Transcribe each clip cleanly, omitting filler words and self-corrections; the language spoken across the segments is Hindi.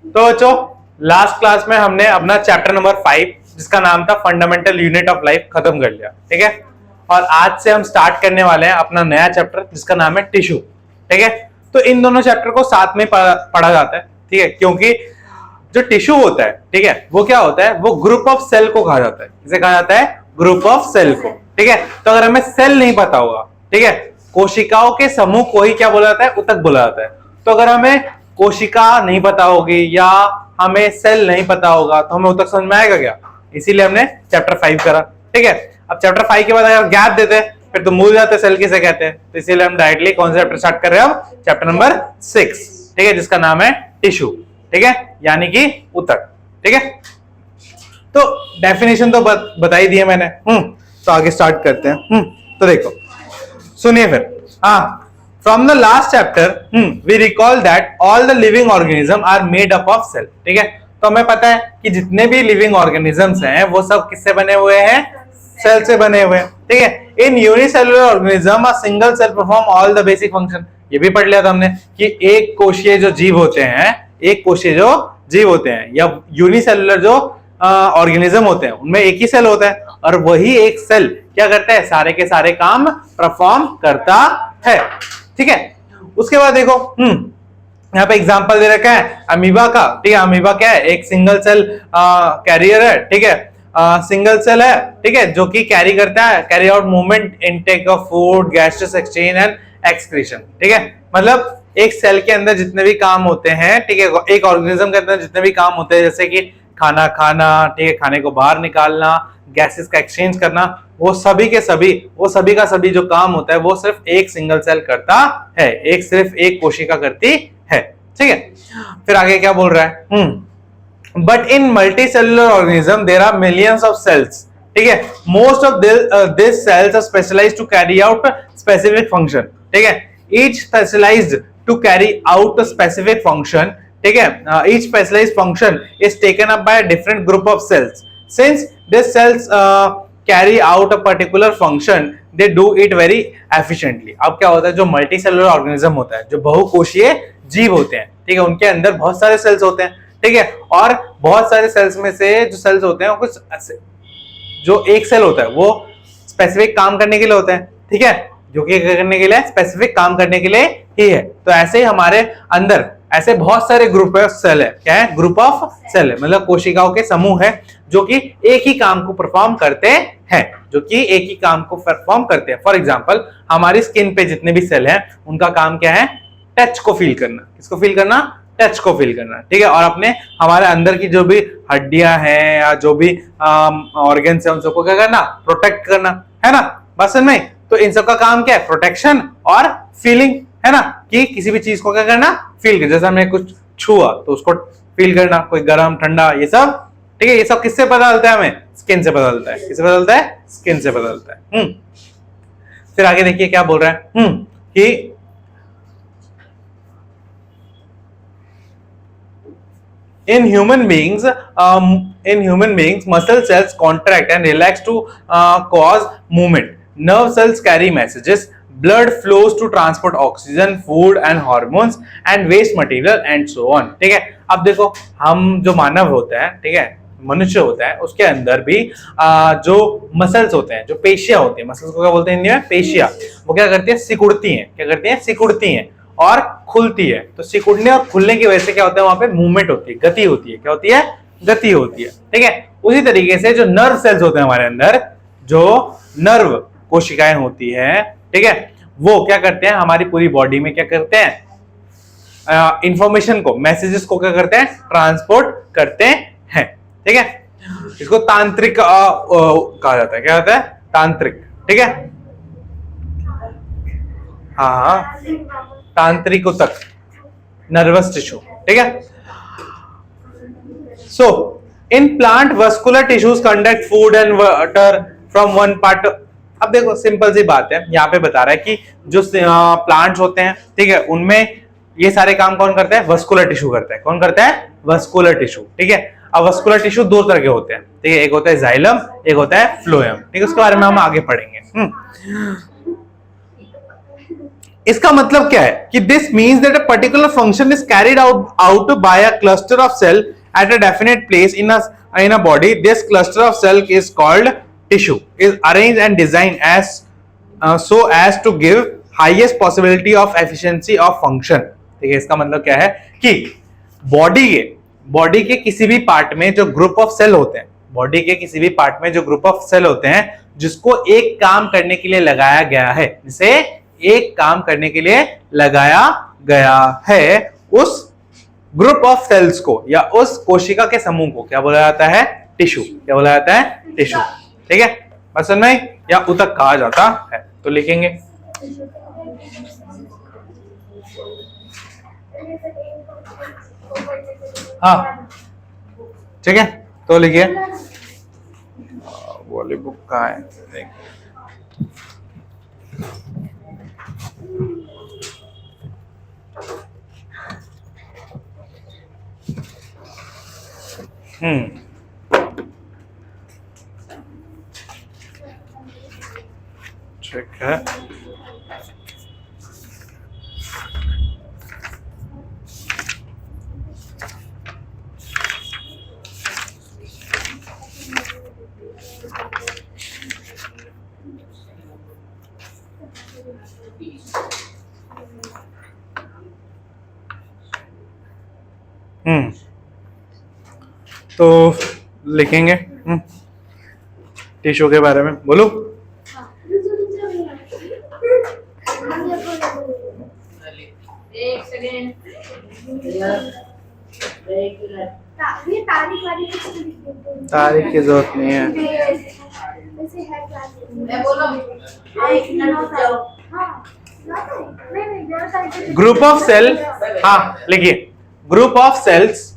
तो बच्चों लास्ट क्लास में हमने अपना चैप्टर नंबर 5 जिसका नाम था फंडामेंटल यूनिट ऑफ लाइफ खत्म कर लिया, ठीक है। और आज से हम स्टार्ट करने वाले हैं अपना नया चैप्टर जिसका नाम है टिश्यू, ठीक है। तो इन दोनों चैप्टर को साथ में पढ़ा जाता है, ठीक है, क्योंकि जो टिश्यू होता है, ठीक है, वो क्या होता है, वो ग्रुप ऑफ सेल को कहा जाता है। इसे कहा जाता है ग्रुप ऑफ सेल को, ठीक है। तो अगर हमें सेल नहीं पता होगा, ठीक है, कोशिकाओं के समूह को ही क्या बोला जाता है, ऊतक बोला जाता है। तो अगर हमें कोशिका नहीं पता होगी या हमें सेल नहीं पता होगा तो हमें ऊतक समझ में आएगा क्या? इसीलिए हमने चैप्टर 5 करा, ठीक है। अब चैप्टर 5 के बाद अगर गैप देते फिर तो भूल जाते सेल किसे कहते हैं, तो इसीलिए हम डायरेक्टली कौन सा चैप्टर स्टार्ट कर रहे हैं अब, चैप्टर नंबर 6, ठीक है, जिसका नाम है टिश्यू, ठीक है, यानी कि ऊतक, ठीक है। तो डेफिनेशन तो बताई दी है मैंने, तो आगे स्टार्ट करते हैं। तो देखो सुनिए फिर, from the last chapter we recall that all the living organism are made up of cell, ठीक है। तो हमें पता है कि जितने भी लिविंग ऑर्गेनिजम्स हैं वो सब किससे बने हुए हैं, सेल से बने हुए हैं, ठीक है। In unicellular organism a single cell perform all the basic function. ये भी पढ़ लिया था हमने कि एक कोशीय जो जीव होते हैं, एक कोशीय जो जीव होते हैं या यूनिसेलुलर जो ऑर्गेनिज्म होते हैं उनमें एक ही सेल होता है और वही एक सेल क्या करता है, सारे के सारे काम परफॉर्म करता है, ठीक है। उसके बाद देखो यहाँ पे एग्जांपल दे रखा है अमीबा का, ठीक है। अमीबा क्या है, एक सिंगल सेल कैरियर है, ठीक है, सिंगल सेल है, ठीक है, जो कि कैरी करता है, carry out movement, intake of food, gases exchange and excretion, ठीक है। मतलब एक सेल के अंदर जितने भी काम होते हैं, ठीक है, एक ऑर्गेनिज्म के अंदर जितने भी काम होते हैं, जैसे कि खाना खाना, ठीक है, खाने को बाहर निकालना, गैसेस का एक्सचेंज करना, वो सभी के सभी, वो सभी का सभी जो काम होता है वो सिर्फ एक सिंगल सेल करता है, एक सिर्फ एक कोशिका करती है, ठीक है। फिर आगे क्या बोल रहा है, but in multi cellular organism there are millions of cells, ठीक है। Most of this cells are specialized to carry out specific function, ठीक है। Each specialized to carry out specific function, ठीक है, each specialized function is taken up by a different group of cells. Since these cells carry out a particular function, they do it very efficiently. अब क्या होता है, जो मल्टी सेलुलर ऑर्गेनिज्म होता है, जो बहुकोशीय जीव होते हैं, ठीक है, उनके अंदर बहुत सारे सेल्स होते हैं, ठीक है, और बहुत सारे सेल्स में से जो सेल्स होते हैं कुछ ऐसे, जो एक सेल होता है वो स्पेसिफिक काम करने के लिए होता है, ठीक है, जो कि करने के लिए स्पेसिफिक काम करने के लिए ही है। तो ऐसे ही हमारे अंदर ऐसे बहुत सारे ग्रुप ऑफ सेल है, क्या है, ग्रुप ऑफ सेल है, मतलब कोशिकाओं के समूह है जो कि एक ही काम को परफॉर्म करते हैं, जो कि एक ही काम को परफॉर्म करते हैं। फॉर एग्जांपल हमारी स्किन पे जितने भी सेल हैं उनका काम क्या है, टच को फील करना। किसको फील करना, टच को फील करना, ठीक है। और अपने हमारे अंदर की जो भी हड्डियां हैं या जो भी ऑर्गन्स है उन सबको क्या करना, प्रोटेक्ट करना, है ना, बस में। तो इन सब का काम क्या है, प्रोटेक्शन और फीलिंग, है ना, कि किसी भी चीज को क्या करना, फील कर, जैसे हमने कुछ छुआ तो उसको फील करना, कोई गर्म ठंडा ये सब, ठीक है। ये सब किससे पता चलता है, हमें स्किन से पता चलता है। किससे पता चलता है, स्किन से पता चलता है। फिर आगे देखिए क्या बोल रहा है, कि in human beings muscle cells contract and relax to cause movement. Nerve cells carry messages, blood flows to transport oxygen, food and hormones and waste material and so on, ठीक है। अब देखो हम जो मानव होता है, ठीक है, मनुष्य होता है, उसके अंदर भी जो मसल्स होते हैं, जो पेशियां होती हैं, मसल्स को क्या बोलते हैं हिंदी में, पेशियां, वो क्या करती है, सिकुड़ती हैं, क्या करती हैं, सिकुड़ती हैं और खुलती है। तो सिकुड़ने और खुलने की वजह से क्या होता है, वहां पे मूवमेंट होती है, गति होती है, क्या होती है, गति होती है, ठीक है। उसी तरीके से जो नर्व सेल्स होते हैं हमारे अंदर, जो नर्व कोशिकाएं होती है, ठीक है, वो क्या करते हैं, हमारी पूरी बॉडी में क्या करते हैं, इंफॉर्मेशन को, मैसेजेस को क्या करते हैं, ट्रांसपोर्ट करते हैं, ठीक है। इसको तांत्रिक कहा जाता है, क्या होता है, तांत्रिक, ठीक है, हाँ, तांत्रिक ऊतक, नर्वस टिश्यू, ठीक है। So in plant vascular tissues conduct food and water from one part. अब देखो सिंपल सी बात है, यहाँ पे बता रहा है कि जो प्लांट्स होते हैं, ठीक है, उनमें ये सारे काम कौन करता है, वस्कुलर टिश्यू करता है। कौन करता है, वस्कुलर टिश्यू, ठीक है। अब वस्कुलर टिश्यू दो तरह के होते हैं, ठीक है, एक होता है जाइलम, एक होता है फ्लोएम, ठीक है, उसके बारे में हम आगे पढ़ेंगे। इसका मतलब क्या है कि this means that a particular function is carried out by a cluster of cell at a definite place in a body. This cluster of cell is called tissue, is arranged and design as so as to give highest possibility of efficiency of function. ठीक है, इसका मतलब क्या है कि बॉडी के किसी भी पार्ट में जो ग्रुप ऑफ सेल होते हैं, बॉडी के किसी भी पार्ट में जो ग्रुप ऑफ सेल होते हैं जिसको एक काम करने के लिए लगाया गया है, जिसे एक काम करने के लिए लगाया गया है, उस ग्रुप ऑफ सेल्स को या उस कोशिका के समूह को क्या बोला जाता है? टिश्यू. क्या बोला जाता है? टिश्यू. ठीक है, बस समझ में या ऊतक कहा जाता है. तो लिखेंगे हाँ, ठीक है. तो लिखिए, वाली बुक कहाँ है? ठीक है. तो लिखेंगे टिश्यू के बारे में. बोलो. एक सेकंड. तारीख की जरूरत नहीं है. मैं बोलो. ग्रुप ऑफ सेल, हाँ लिखिए, group of cells,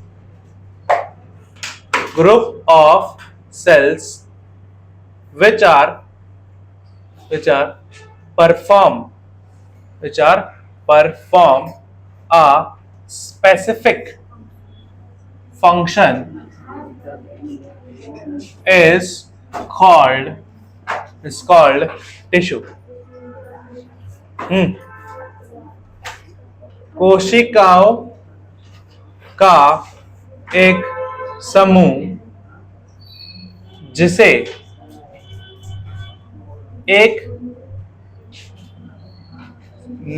group of cells which are perform a specific function is called tissue. कोशिकाओं का एक समूह जिसे एक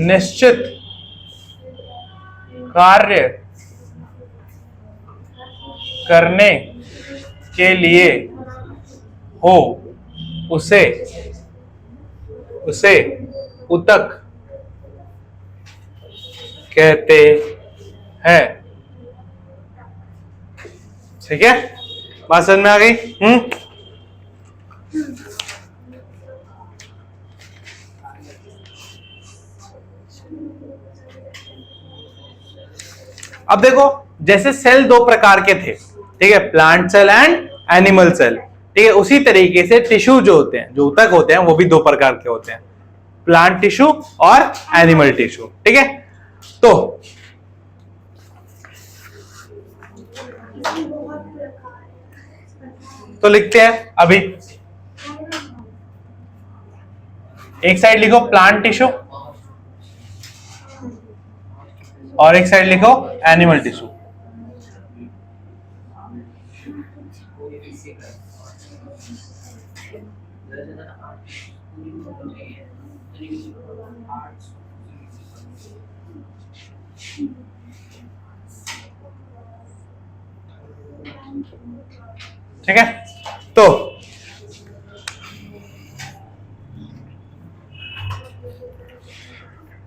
निश्चित कार्य करने के लिए हो, उसे ऊतक कहते हैं. ठीक है, बात समझ में आ गई? अब देखो, जैसे सेल दो प्रकार के थे, ठीक है, plant cell and animal cell. ठीक है, उसी तरीके से टिश्यू जो होते हैं, जो ऊतक होते हैं, वो भी दो प्रकार के होते हैं, प्लांट टिश्यू और एनिमल टिश्यू. ठीक है, तो लिखते हैं अभी. एक साइड लिखो प्लांट टिश्यू और एक साइड लिखो एनिमल टिश्यू. ठीक है, तो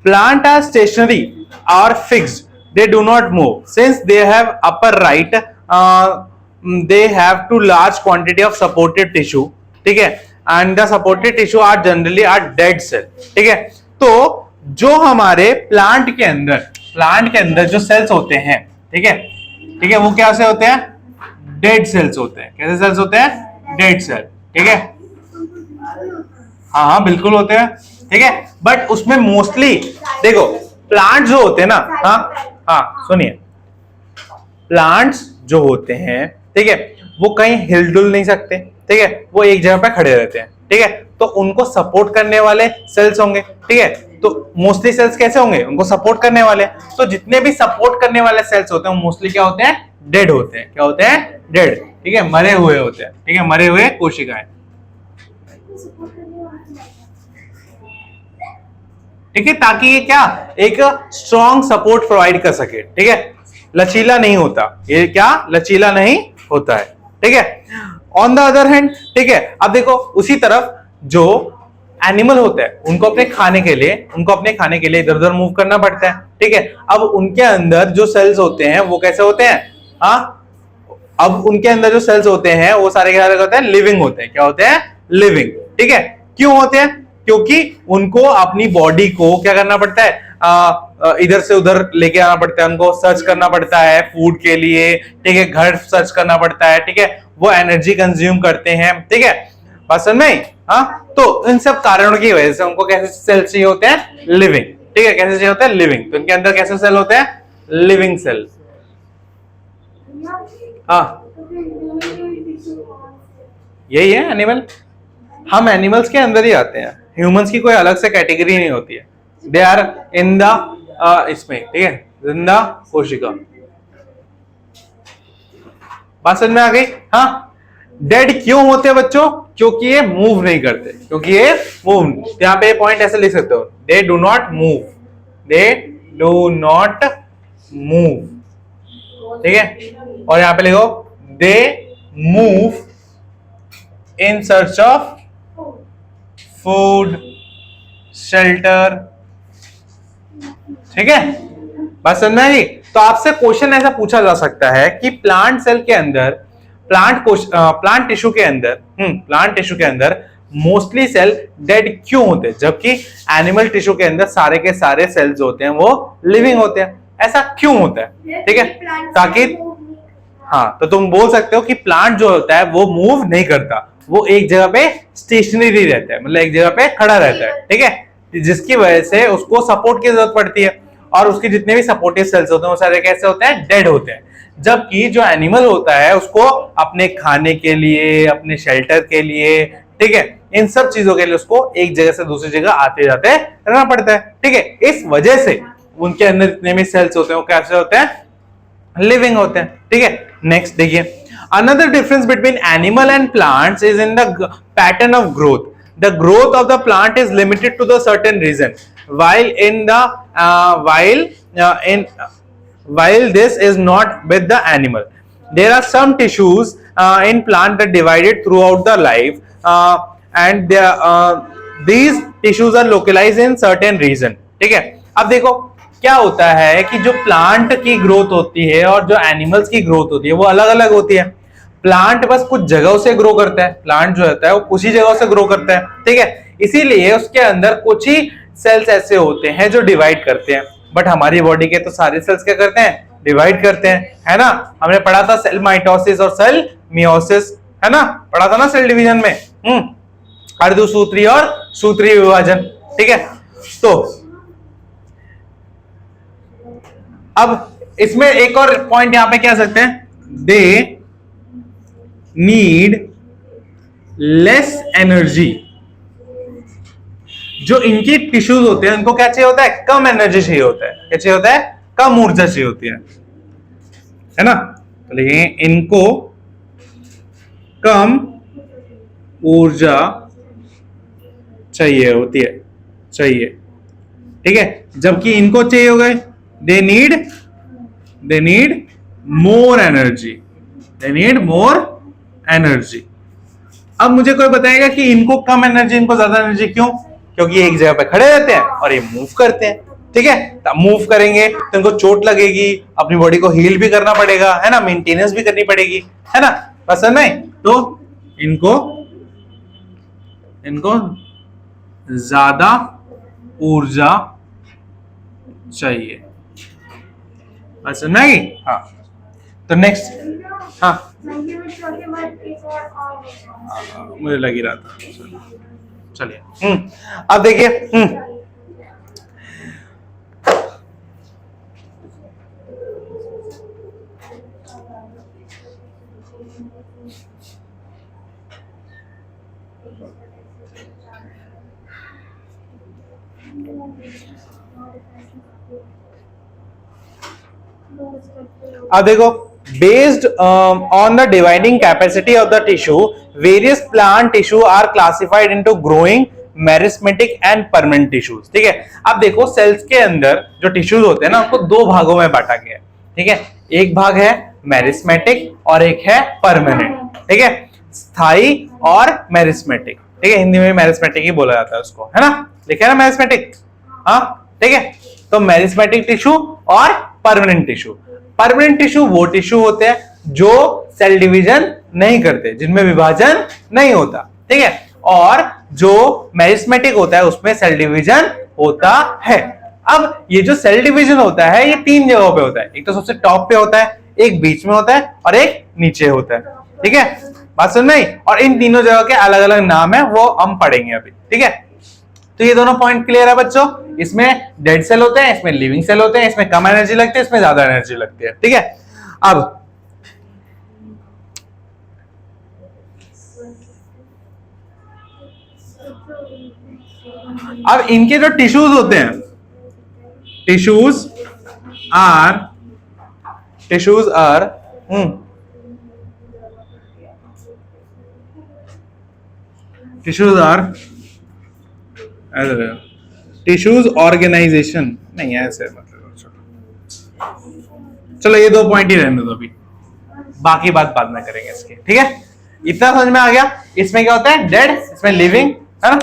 plant are stationary or fixed, they do not move since they have upper right, they have too large quantity of supported tissue. ठीक है, and the supported tissue are generally are dead cell. ठीक है, तो जो हमारे प्लांट के अंदर जो सेल्स होते हैं, ठीक है, वो क्या से होते हैं? डेड सेल्स होते हैं. कैसे सेल्स होते हैं? Dead cell. ठीक है, हाँ बिल्कुल होते हैं. ठीक है, बट उसमें मोस्टली देखो प्लांट जो होते हैं ना, हाँ सुनिए, प्लांट्स जो होते हैं, ठीक है, वो कहीं हिलडुल नहीं सकते. ठीक है, वो एक जगह पे खड़े रहते हैं. ठीक है, तो उनको सपोर्ट करने वाले सेल्स होंगे. ठीक है, तो मोस्टली सेल्स कैसे होंगे, उनको सपोर्ट करने वाले। तो जितने भी सपोर्ट करने वाले सेल्स होते हैं वो मोस्टली क्या होते हैं, डेड होते हैं। क्या होते हैं, डेड, ठीक है, मरे हुए होते हैं, ठीक है, मरे हुए कोशिकाएं, ठीक है, ताकि ये क्या एक स्ट्रॉन्ग सपोर्ट प्रोवाइड कर सके, ठीक है, लचीला नहीं होता, ये क्या लचीला नहीं होता है, ठीक है। ऑन द अदर हैंड, ठीक है, अब देखो उसी तरफ जो एनिमल होता है उनको अपने खाने के लिए इधर उधर मूव करना पड़ता है, ठीक है। अब उनके अंदर जो सेल्स होते हैं वो कैसे होते हैं, हाँ, अब उनके अंदर जो सेल्स होते हैं वो सारे के सारे होते हैं लिविंग होते हैं। क्या होते हैं, लिविंग, ठीक है। क्यों होते हैं, क्योंकि उनको अपनी बॉडी को क्या करना पड़ता है, इधर से उधर लेके आना पड़ता है, उनको सर्च करना पड़ता है फूड के लिए, ठीक है, घर सर्च करना पड़ता है, ठीक है, वो एनर्जी कंज्यूम करते हैं, ठीक है, बात समझ में। हाँ, तो इन सब कारणों की वजह से उनको कैसे सेल चाहिए होते हैं, लिविंग, ठीक है, कैसे चाहिए होते हैं, लिविंग। तो इनके अंदर कैसे सेल होते हैं, लिविंग सेल। हाँ, यही है एनिमल, हम एनिमल्स के अंदर ही आते हैं, ह्यूमंस की कोई अलग से कैटेगरी नहीं होती है, दे आर इन द इसमें, ठीक है, जिंदा कोशिका। बात समझ में आ गई। हाँ, डेड क्यों होते हैं बच्चों, क्योंकि ये मूव नहीं करते, क्योंकि ये मूव, यहाँ पे पॉइंट ऐसे लिख सकते हो, they do not move, they do not move, ठीक है, और यहां पे लिखो they move in search of food, shelter, ठीक है, बस समझ में आई। तो आपसे क्वेश्चन ऐसा पूछा जा सकता है कि प्लांट सेल के अंदर, प्लांट टिश्यू के अंदर मोस्टली सेल डेड क्यों होते हैं, जबकि एनिमल टिश्यू के अंदर सारे के सारे सेल्स होते हैं वो लिविंग होते हैं, ऐसा क्यों होता है, ठीक है, ताकि, हाँ, तो तुम बोल सकते हो कि प्लांट जो होता है वो मूव नहीं करता, वो एक जगह पे स्टेशनरी रहता है, मतलब एक जगह पे खड़ा रहता है, ठीक है, जिसकी वजह से उसको सपोर्ट की जरूरत पड़ती है, और उसके जितने भी सपोर्टिव सेल्स होते हैं वो सारे कैसे होते हैं, डेड होते हैं। जबकि जो एनिमल होता है उसको अपने खाने के लिए, अपने शेल्टर के लिए, ठीक है, इन सब चीजों के लिए उसको एक जगह से दूसरी जगह आते जाते रहना पड़ता है, ठीक है, इस वजह से उनके अंदर जितने भी सेल्स होते हैं वो कैसे होते हैं, लिविंग होते हैं, ठीक है। नेक्स्ट देखिए, another difference between animal and plants is in the pattern of growth. The growth of the plant is limited to the certain region, while while this is not with the animal. There are some tissues in plant that divided throughout the life, and these tissues are localized in certain region, ठीक है। अब देखो क्या होता है कि जो प्लांट की ग्रोथ होती है और जो एनिमल्स की ग्रोथ होती है वो अलग अलग होती है। प्लांट बस कुछ जगहों से ग्रो करता है, प्लांट जो होता है वो कुछ ही जगहों से ग्रो करता है, ठीक है, इसीलिए उसके अंदर कुछ ही सेल्स ऐसे होते हैं जो डिवाइड करते हैं। बट हमारी बॉडी के तो सारे सेल्स क्या करते हैं, डिवाइड करते हैं, है ना। हमने पढ़ा था सेल माइटोसिस और सेल मियोसिस, है ना, पढ़ा था ना सेल डिवीजन में, अर्धसूत्री और सूत्री विभाजन, ठीक है। तो अब इसमें एक और पॉइंट यहां पे क्या सकते हैं, दे नीड लेस एनर्जी। जो इनकी टिश्यूज होते हैं उनको क्या चाहिए होता है, कम एनर्जी चाहिए होता है, क्या चाहिए होता है, कम ऊर्जा चाहिए होती है ना। तो लिखिए इनको कम ऊर्जा चाहिए होती है, चाहिए, ठीक है, जबकि इनको चाहिए होगा, they need more energy, they need more energy. अब मुझे कोई बताएगा कि इनको कम एनर्जी, इनको ज्यादा एनर्जी क्यों, क्योंकि एक जगह पे खड़े रहते हैं और ये मूव करते हैं, ठीक है, मूव करेंगे तो इनको चोट लगेगी, अपनी बॉडी को हील भी करना पड़ेगा, है ना, मेंटेनेंस भी करनी पड़ेगी, है ना, पसंद है। तो इनको ज्यादा ऊर्जा चाहिए, पसंद नहीं। हाँ, तो नेक्स्ट, हाँ, मुझे लग ही रहा था, चलिए, अब देखिए, अब देखो, based on the dividing capacity of the tissue, various plant tissue are classified into growing, meristematic and permanent tissues. ठीक है, अब देखो सेल्स के अंदर जो टिश्यूज होते हैं ना, उनको दो भागों में बांटा गया है। ठीक है, एक भाग है मेरिस्मेटिक और एक है परमानेंट। ठीक है, स्थायी और मेरिस्मेटिक। ठीक है, हिंदी में मेरिस्मेटिक ही बोला जाता है उसको, है ना, लिखा है ना मेरिस्मेटिक। हाँ, ठीक है, तो मेरिस्मेटिक टिश्यू और परमानेंट टिश्यू। परमानेंट टिश्यू वो टिश्यू होते हैं जो सेल डिवीजन नहीं करते, जिनमें विभाजन नहीं होता। ठीक है, और जो मेरिस्मेटिक होता है उसमें सेल डिवीजन होता है। अब ये जो सेल डिवीजन होता है ये तीन जगहों पे होता है, एक तो सबसे टॉप पे होता है, एक बीच में होता है और एक नीचे होता है। ठीक है, बात समझ में आई? और इन तीनों जगह के अलग अलग नाम है, वो हम पढ़ेंगे अभी। ठीक है, तो ये दोनों पॉइंट क्लियर है बच्चों। इसमें डेड सेल होते हैं, इसमें लिविंग सेल होते हैं, इसमें कम एनर्जी लगती है, इसमें ज्यादा एनर्जी लगती है। ठीक है, अब इनके जो टिश्यूज होते हैं, टिश्यूज आर टिश्यूज ऑर्गेनाइजेशन नहीं है ऐसे, मतलब चलो ये दो पॉइंट ही रहने दो, अभी बाकी बात बाद में करेंगे इसकी। ठीक है, इतना समझ में आ गया। इसमें क्या होता है, डेड, इसमें लिविंग, है ना,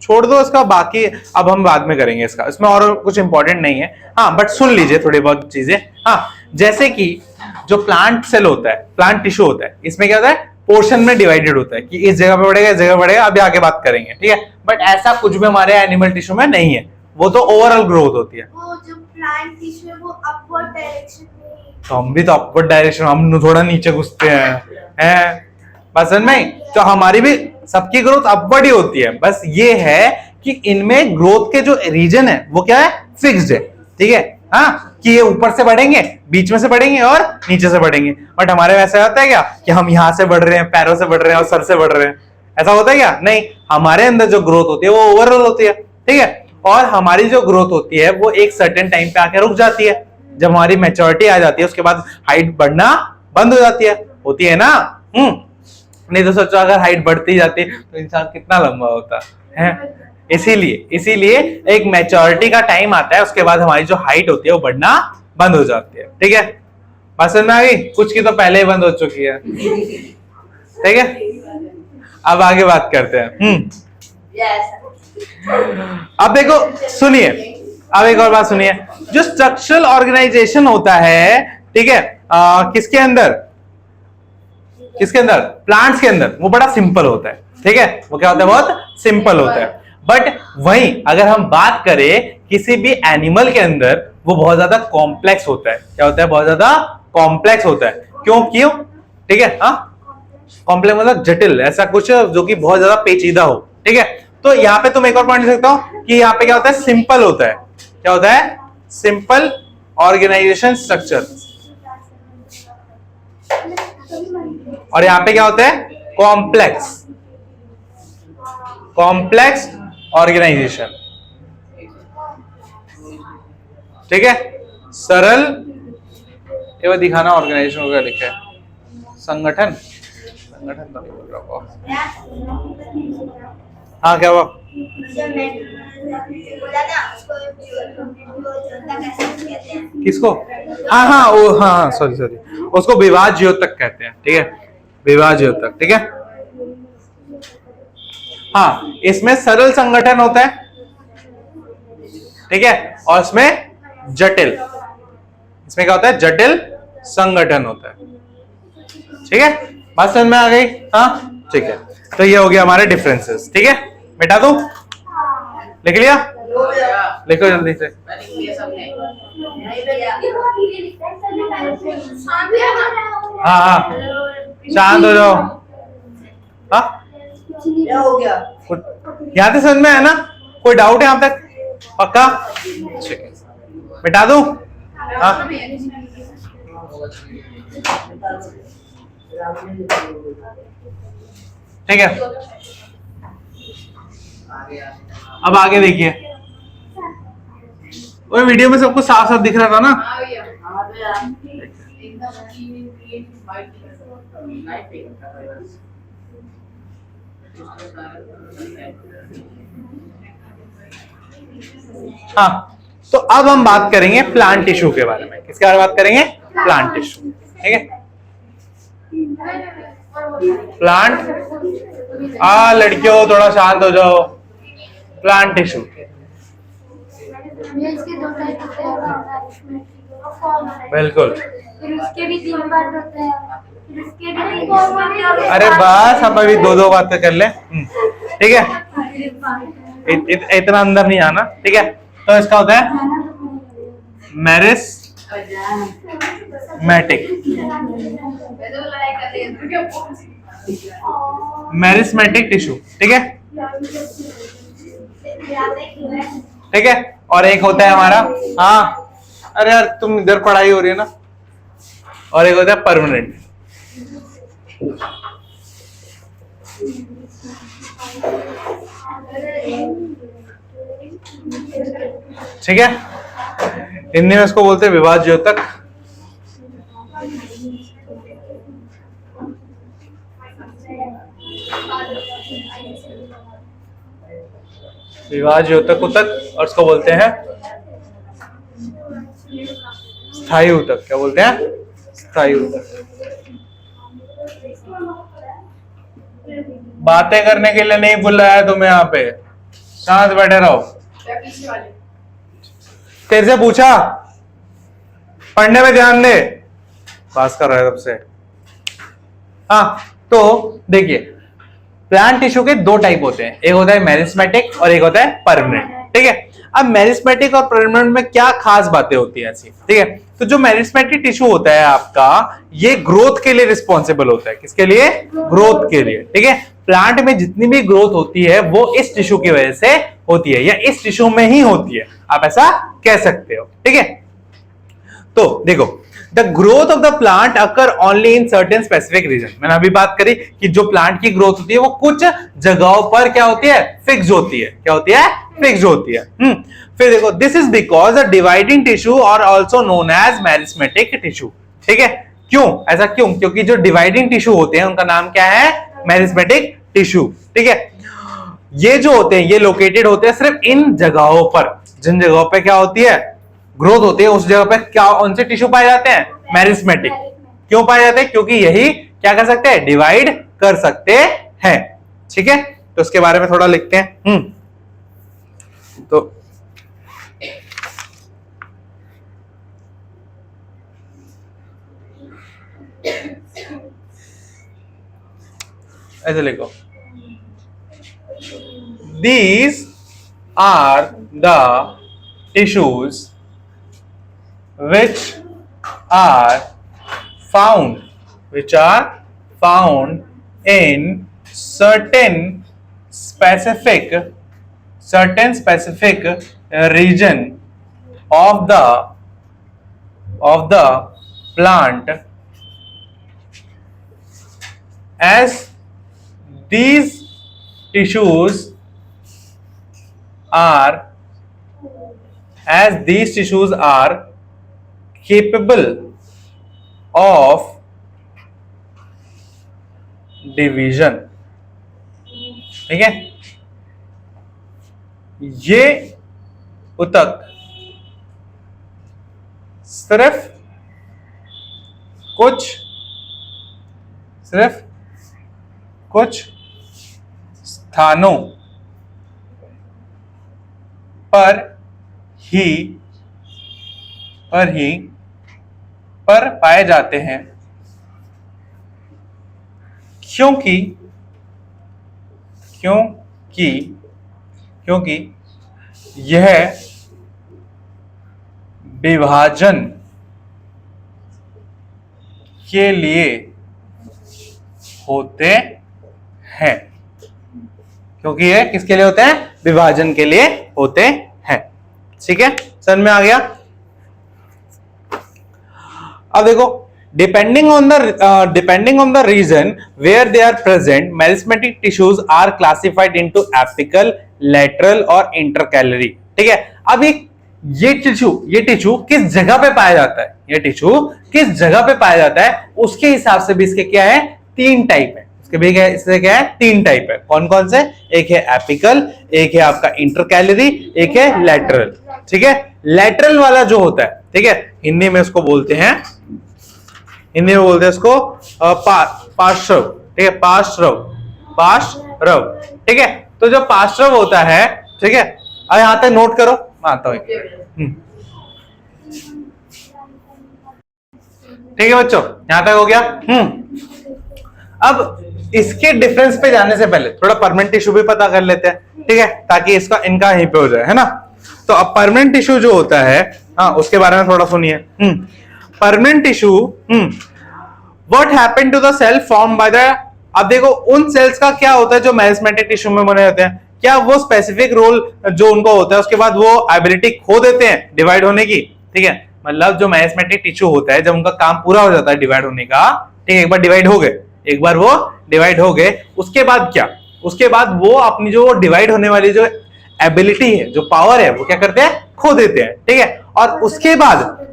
छोड़ दो इसका, बाकी अब हम बाद में करेंगे इसका, इसमें और कुछ इंपॉर्टेंट नहीं है। हाँ, बट सुन लीजिए थोड़ी बहुत चीजें। हाँ, जैसे कि जो प्लांट सेल होता है, प्लांट टिश्यू होता है, इसमें क्या होता है, पोर्शन में डिवाइडेड होता है कि इस जगह पे बढ़ेगा, इस जगह बढ़ेगा, अभी आगे बात करेंगे। ठीक है, बट ऐसा कुछ भी हमारे एनिमल टिश्यू में नहीं है, वो तो ओवरऑल ग्रोथ होती है। वो जो प्लांट टिश्यू है वो अपवर्ड डायरेक्शन में, तो हम भी तो अपवर्ड डायरेक्शन, हम थोड़ा नीचे घुसते हैं बस में। तो हमारी भी सबकी ग्रोथ अपवर्ड ही होती है, बस ये है कि इनमें ग्रोथ के जो रीजन है वो क्या है, फिक्स्ड है। ठीक है, हाँ, कि ये ऊपर से बढ़ेंगे, बीच में से बढ़ेंगे और नीचे से बढ़ेंगे। बट हमारे वैसा होता है क्या कि हम यहाँ से बढ़ रहे हैं, पैरों से बढ़ रहे हैं और सर से बढ़ रहे हैं, ऐसा होता है क्या? नहीं, हमारे अंदर जो ग्रोथ होती है वो ओवरऑल होती है। ठीक है, और हमारी जो ग्रोथ होती है वो एक सर्टेन टाइम पे आके रुक जाती है। जब हमारी मैच्योरिटी आ जाती है उसके बाद हाइट बढ़ना बंद हो जाती है, होती है ना। नहीं तो सोचो अगर हाइट बढ़ती जाती तो इंसान कितना लंबा होता है। इसीलिए एक मैच्योरिटी का टाइम आता है, उसके बाद हमारी जो हाइट होती है वो बढ़ना बंद हो जाती है। ठीक है, बात समझ में आ गई? कुछ की तो पहले ही बंद हो चुकी है। ठीक है, अब आगे बात करते हैं। अब देखो सुनिए, अब एक और बात सुनिए, जो स्ट्रक्चरल ऑर्गेनाइजेशन होता है, ठीक है, किसके अंदर प्लांट्स के अंदर, वो बड़ा सिंपल होता है। ठीक है, वो क्या होता है, बहुत सिंपल होता है। बट वहीं अगर हम बात करें किसी भी एनिमल के अंदर, वो बहुत ज्यादा कॉम्प्लेक्स होता है। क्या होता है, बहुत ज्यादा कॉम्प्लेक्स होता है। क्यों? ठीक है, हाँ, कॉम्प्लेक्स मतलब जटिल, ऐसा कुछ जो कि बहुत ज्यादा पेचीदा हो। ठीक है, तो यहाँ पे तुम एक और पॉइंट देख सकते हो कि यहाँ पे क्या होता है, सिंपल होता है। क्या होता है, सिंपल ऑर्गेनाइजेशन स्ट्रक्चर। और यहाँ पे क्या होता है, कॉम्प्लेक्स ऑर्गेनाइजेशन। ठीक है, सरल, ये वो दिखाना ऑर्गेनाइजेशन का लिखा है, संगठन तो नहीं बोल रहा हूँ। हाँ, क्या हुआ? किसको? हाँ, सॉरी, उसको विवाद ज्योतक कहते हैं। ठीक है, विवाद ज्योतक। ठीक है, हाँ, इसमें सरल संगठन होता है। ठीक है, और इसमें जटिल, इसमें क्या होता है, जटिल संगठन होता है। ठीक है, बात समझ में आ गई? हाँ, ठीक है, तो ये हो गया हमारे डिफरेंसेस। ठीक है, बेटा तू लिख लिया? लिखो जल्दी से। हाँ, शांत हो जाओ। हाँ, हो गया। यहाँ तक समझ में है ना? कोई डाउट है यहाँ तक? पक्का? ठीक है, मिटा दूं? हाँ, ठीक है, अब आगे देखिए। वो वीडियो में सबको साफ साफ दिख रहा था ना। हाँ भैया एकदम क्लीन वाइट हाँ, तो अब हम बात करेंगे प्लांट टिश्यू के बारे में। किसके बारे में बात करेंगे? Plant tissue. ठीक है, प्लांट, लड़कियों थोड़ा शांत हो जाओ। प्लांट टिश्यू इसके दो टाइप होते हैं, बिल्कुल। फिर उसके भी 3 पार्ट होते हैं, फिर उसके भी 3 पार्ट। अरे बस हम अभी दो बातें कर ले, ठीक है, इतना अंदर नहीं आना। ठीक है, तो इसका होता है मेरिस्मेटिक। Meristematic tissue. ठीक है, ठीक है, और एक होता है हमारा, हाँ अरे यार तुम इधर पढ़ाई हो रही है ना, और एक होता है परमानेंट। ठीक है, हिंदी में इसको बोलते हैं विवाद द्योतक। विवाद द्योतक उतक, और इसको बोलते हैं स्थायी उतक। क्या बोलते हैं? स्थायी उतक। बातें करने के लिए नहीं बुलाया है तुम्हें यहाँ पे, शांत बैठे रहो। पीछे वाले तेरे से पूछा, पढ़ने में ध्यान दे, पास कर रहा है सबसे। हाँ, तो देखिए प्लांट टिश्यू के 2 टाइप होते हैं, एक होता है मेरिस्मेटिक और एक होता है परमानेंट। ठीक है, अब मेरिस्मेटिक और परमानेंट में क्या खास बातें होती है ऐसी? ठीक है, तो जो मेरिस्मेटिक टिश्यू होता है आपका, ये ग्रोथ के लिए रिस्पॉन्सिबल होता है। किसके लिए? ग्रोथ के लिए। ठीक है, प्लांट में जितनी भी ग्रोथ होती है वो इस टिश्यू की वजह से होती है, या इस टिश्यू में ही होती है, आप ऐसा कह सकते हो। ठीक है, तो देखो, the growth of the plant occur only in certain specific region. मैंने अभी बात करी कि जो प्लांट की ग्रोथ होती है वो कुछ जगहों पर क्या होती है? फिक्स होती है। क्या होती है? फिक्स होती है। फिर देखो, this is because the dividing tissue और also known as meristematic tissue. ठीक है, क्यों ऐसा? क्यों? क्योंकि जो डिवाइडिंग टिश्यू होते हैं उनका नाम क्या है? Meristematic tissue. ठीक है, ये जो होते हैं ये लोकेटेड होते हैं सिर्फ इन जगहों पर, जिन जगहों पे क्या होती है? ग्रोथ होती है, उस जगह पे क्या उनसे टिश्यू पाए जाते हैं? मेरिस्मेटिक। क्यों पाए जाते हैं? क्योंकि यही क्या कर सकते हैं? डिवाइड कर सकते हैं। ठीक है, तो उसके बारे में थोड़ा लिखते हैं। तो ऐसे लिखो, these are the tissues which are found in certain specific region of the plant, as these tissues are capable of division। ठीक है, ये उतक सिर्फ कुछ स्थानों पर पाए जाते हैं, क्योंकि यह विभाजन के लिए होते हैं। क्योंकि ये किसके लिए होते हैं? विभाजन के लिए होते हैं। ठीक है, समझ में आ गया? अब देखो, depending on the region where they are present, meristematic tissues are classified into apical, lateral और इंटरकैलरी। ठीक है, अब ये टिश्यू किस जगह पे पाया जाता है, ये टिश्यू किस जगह पे पाया जाता है, उसके हिसाब से भी इसके क्या है, 3 टाइप है। इसके भी क्या, इससे क्या है, 3 टाइप है। कौन कौन से? एक है एपिकल, एक है आपका इंटरकैलरी, एक है लैटरल। ठीक है, लैटरल वाला जो होता है, ठीक है, हिंदी में इसको बोलते हैं, हिंदी में बोलते हैं इसको पार्श्व। ठीक है, पार्श्व। ठीक है, तो जो पार्श्व होता है, ठीक है, अब यहां तक नोट करो, मैं आता हूं। ठीक है बच्चों, यहां तक हो गया। अब इसके डिफरेंस पे जाने से पहले थोड़ा परमानेंट टिश्यू भी पता कर लेते हैं, ठीक है, ताकि इसका इनका यहीं पे हो जाए, है ना। तो अब परमानेंट टिश्यू जो होता है, हाँ, उसके बारे में थोड़ा सुनिए। Permanent tissue, what happened to the cell form by the, अब देखो उन सेल्स का क्या होता है जो मेरिस्टेमेटिक टिश्यू में बने होते हैं, क्या वो स्पेसिफिक रोल जो उनको होता है उसके बाद वो एबिलिटी खो देते हैं डिवाइड होने की। ठीक है, मतलब जो मेरिस्टेमेटिक टिश्यू होता है, जब उनका काम पूरा हो जाता है डिवाइड होने का, ठीक है, एक बार डिवाइड हो गए, एक बार वो डिवाइड हो गए, उसके बाद क्या, उसके बाद वो अपनी जो डिवाइड होने वाली जो एबिलिटी है, जो पावर है, वो क्या करते हैं, खो देते हैं। ठीक है, और उसके बाद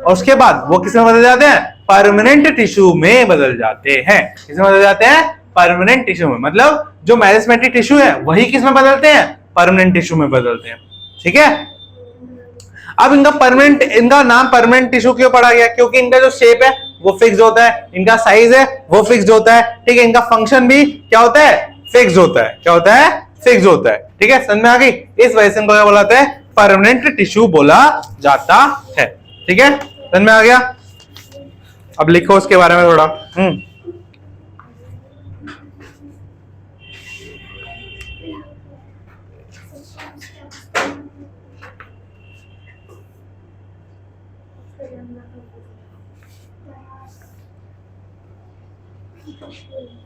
वो किसमें बदल जाते हैं, परमानेंट टिश्यू में बदल जाते हैं। किसमें बदल जाते हैं, परमानेंट टिश्यू में। मतलब जो मेरिस्टेमेटिक टिश्यू है वही किसमें बदलते हैं, परमानेंट टिश्यू में बदलते हैं। ठीक है, अब इनका नाम परमानेंट टिश्यू क्यों पड़ा गया, क्योंकि इनका जो शेप है वो फिक्स होता है, इनका साइज है वो फिक्स होता है। ठीक है, इनका फंक्शन भी क्या होता है, फिक्स होता है। क्या होता है, फिक्स होता है। ठीक है, समझ में आ गई। इस वजह से इनको क्या बोला जाता है, परमानेंट टिश्यू बोला जाता है। ठीक है, समझ में आ गया। अब लिखो उसके बारे में थोड़ा।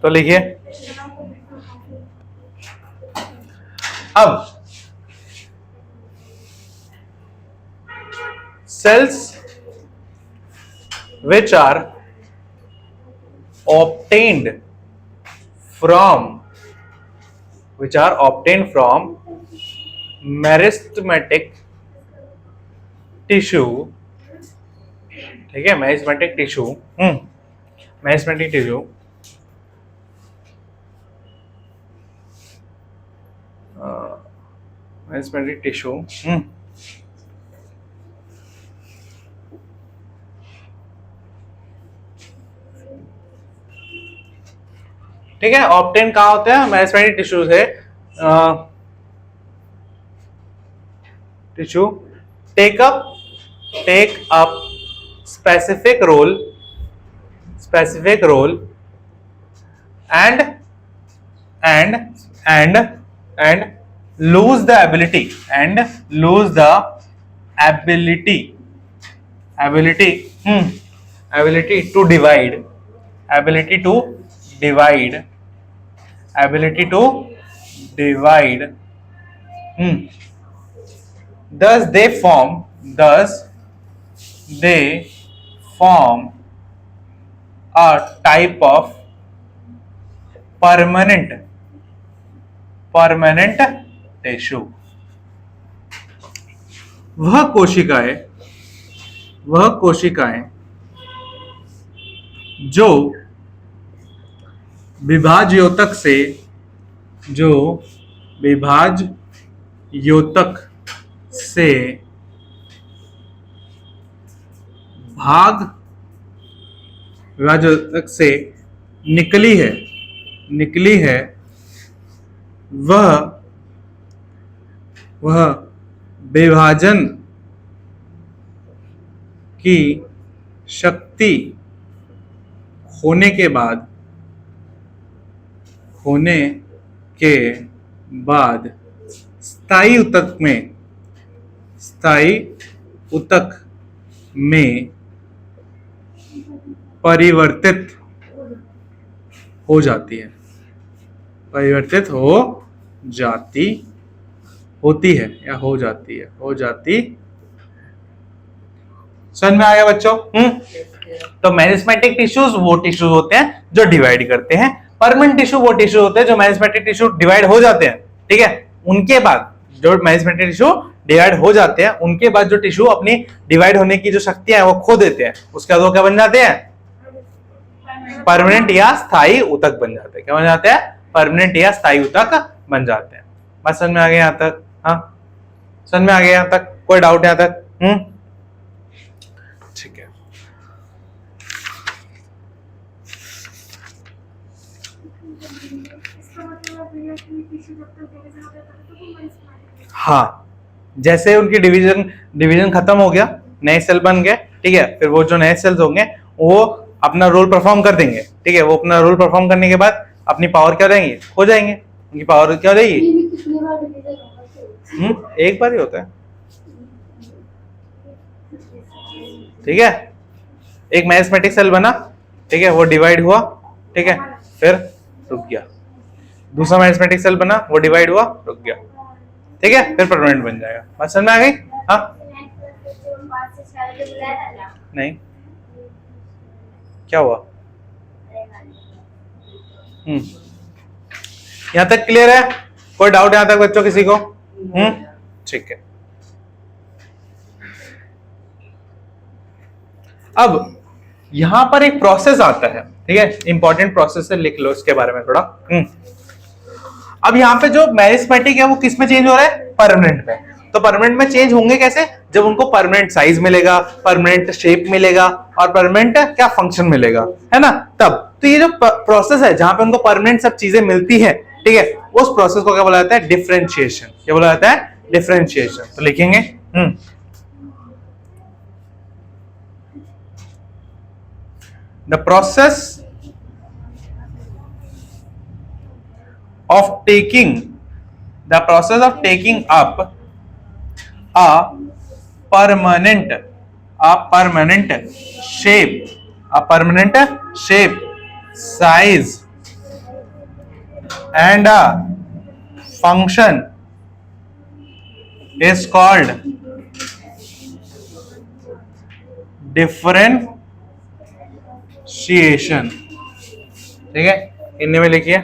तो लिखिए, अब cells which are obtained from meristematic tissue, ठीक है, meristematic tissue, ठीक है, ऑप्टेन कहाँ होते हैं, मेरिस्टेमेटिक टिश्यू से। Tissue take up specific role and lose the ability to divide, thus they form a type of permanent tissue. वह कोशिकाएं जो विभाज्योतक से विभाज्योतक से निकली है, वह विभाजन की शक्ति होने के बाद स्थायी ऊतक में परिवर्तित हो जाती है, होती है या हो जाती। समझ में आ गया बच्चों? तो मेरिस्टेमेटिक टिश्यूज वो टिश्यूज होते हैं जो डिवाइड करते हैं, परमानेंट टिश्यू वो टिश्यू होते हैं जो मेरिस्टेमेटिक टिश्यू डिवाइड हो जाते हैं। ठीक है, उनके बाद जो मेरिस्टेमेटिक टिश्यू डिवाइड हो जाते हैं उनके बाद जो टिश्यू अपनी डिवाइड होने की जो शक्तियां हैं वो खो देते हैं, उसके बाद वो क्या बन जाते हैं? परमानेंट या स्थायी ऊतक बन जाते हैं। क्या बन जाते हैं? परमानेंट या स्थायी ऊतक बन जाते हैं। बात समझ में आ गया यहाँ तक? हाँ, समझ में आ गया यहाँ तक? कोई डाउट यहाँ तक? ठीक है। हाँ, जैसे उनकी डिवीजन खत्म हो गया, नए सेल बन गए, ठीक है, फिर वो जो नए सेल्स होंगे वो अपना रोल परफॉर्म कर देंगे, ठीक है, वो अपना रोल परफॉर्म करने के बाद अपनी पावर क्या देंगे? खो जाएंगे। उनकी पावर क्या देगी? एक बार ही होता है, ठीक है। एक मेरिस्टेमेटिक सेल बना, ठीक है, वो डिवाइड हुआ, ठीक है, फिर रुक गया। दूसरा मेरिस्टेमेटिक सेल बना, वो डिवाइड हुआ, रुक गया, ठीक है, फिर परमानेंट बन जाएगा। बात समझ में आ गई? हाँ, नहीं, क्या हुआ? यहां तक क्लियर है? कोई डाउट यहां तक बच्चों किसी को? ठीक है। अब यहां पर एक प्रोसेस आता है, ठीक है, इंपॉर्टेंट प्रोसेस है, लिख लो इसके बारे में थोड़ा। अब यहाँ पे जो मेरिस्टेमेटिक है वो किस में चेंज हो रहा है? परमानेंट में। तो परमानेंट में चेंज होंगे कैसे? जब उनको परमानेंट साइज मिलेगा, परमानेंट शेप मिलेगा और परमानेंट क्या फंक्शन मिलेगा, है ना, तब। तो ये जो प्रोसेस है जहां पे उनको परमानेंट सब चीजें मिलती है, ठीक है, उस प्रोसेस को क्या बोला जाता है? डिफरेंशिएशन। क्या बोला जाता है? डिफरेंशिएशन। तो लिखेंगे the process of taking up a permanent shape, size and a function is called differentiation। ठीक है, इनमें में लिखिए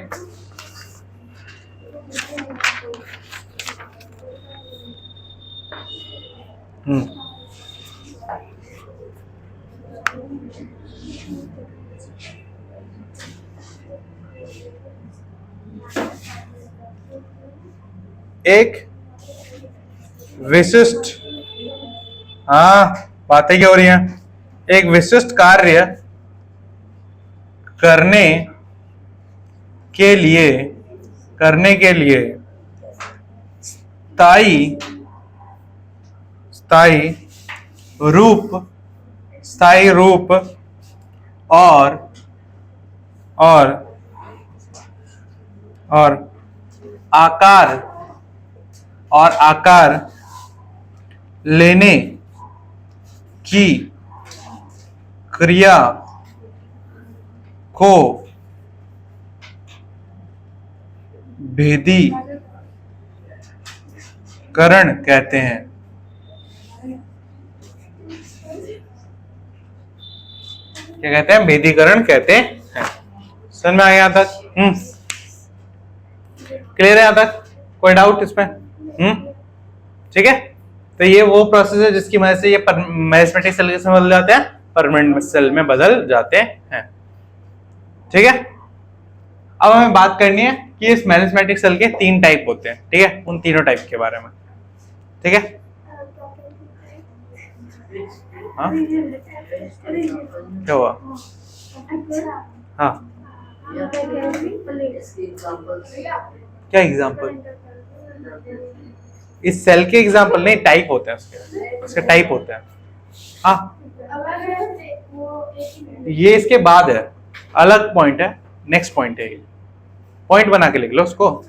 एक विशिष्ट, बातें क्या हो रही हैं? एक विशिष्ट कार्य करने के लिए स्थायी रूप और आकार लेने की क्रिया को भेदीकरण कहते हैं। क्या कहते हैं? भेदीकरण कहते हैं। समझ में आ गया यहाँ तक? क्लियर है यहाँ तक? कोई डाउट इसमें? ठीक है, तो ये वो प्रोसेस है जिसकी वजह से ये मेरिस्टेमेटिक सेल से बदल जाते हैं, परमानेंट सेल में बदल जाते हैं। ठीक है, अब हमें बात करनी है कि इस मेरिस्टेमेटिक सेल के 3 टाइप होते हैं, ठीक है, उन तीनों टाइप के बारे में। ठीक है, हाँ क्या हुआ? हाँ, क्या एग्जाम्पल? इस सेल के एग्जाम्पल नहीं, टाइप होते हैं उसके टाइप होते हैं। हाँ, ये इसके बाद है, अलग पॉइंट है, नेक्स्ट पॉइंट है, पॉइंट बना के लिख लो उसको।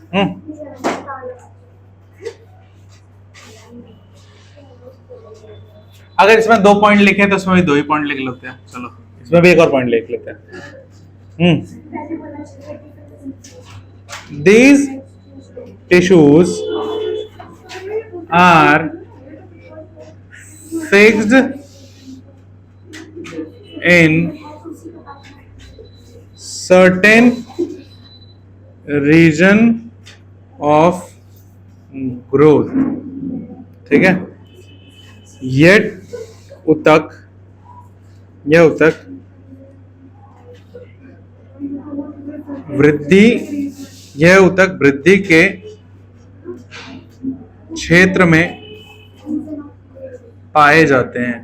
अगर इसमें 2 पॉइंट लिखे तो इसमें भी 2 ही पॉइंट लिख लेते हैं। चलो इसमें भी एक और पॉइंट लिख लेते हैं। These tissues are fixed in certain region of growth, ठीक है। यह ऊतक वृद्धि के क्षेत्र में पाए जाते हैं।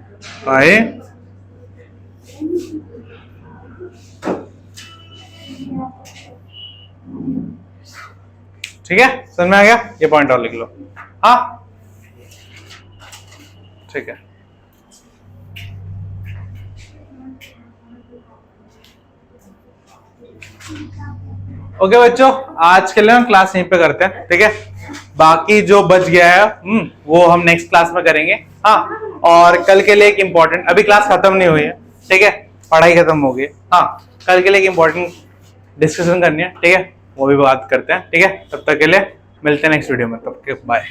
ठीक है, समझ में आ गया? ये पॉइंट और लिख लो। हाँ ठीक है। ओके बच्चों, आज के लिए हम क्लास यहीं पे करते हैं, ठीक है। बाकी जो बच गया है वो हम नेक्स्ट क्लास में करेंगे। हाँ, और कल के लिए एक इम्पोर्टेंट, अभी क्लास खत्म नहीं हुई है, ठीक है, पढ़ाई खत्म हो गई। हाँ, कल के लिए एक इम्पोर्टेंट डिस्कशन करनी है, ठीक है, वो भी बात करते हैं, ठीक है। तब तक के लिए मिलते हैं नेक्स्ट वीडियो में, तब के बाय।